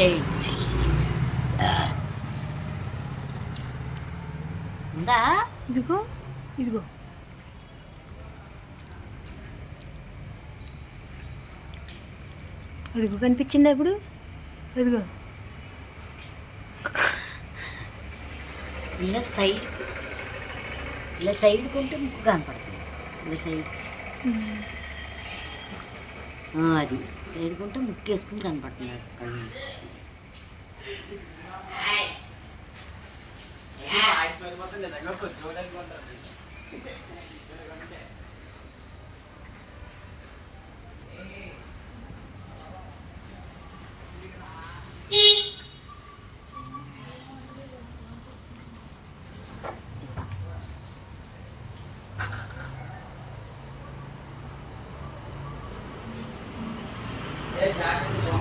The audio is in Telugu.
ఎయిట్ ఉందా? ఇదిగో ఇదిగో అదిగో కనిపించిందా ఇప్పుడు? అదిగో ఇలా సైడ్, ఇలా సైడ్ కొంటే ముక్కు కనపడుతుంది. ఇలా సైడ్ అది సైడ్ కొంటే ముక్కు వేసుకుని కనపడుతుంది అది కళ్ళు. ఏ జాగ్రత్త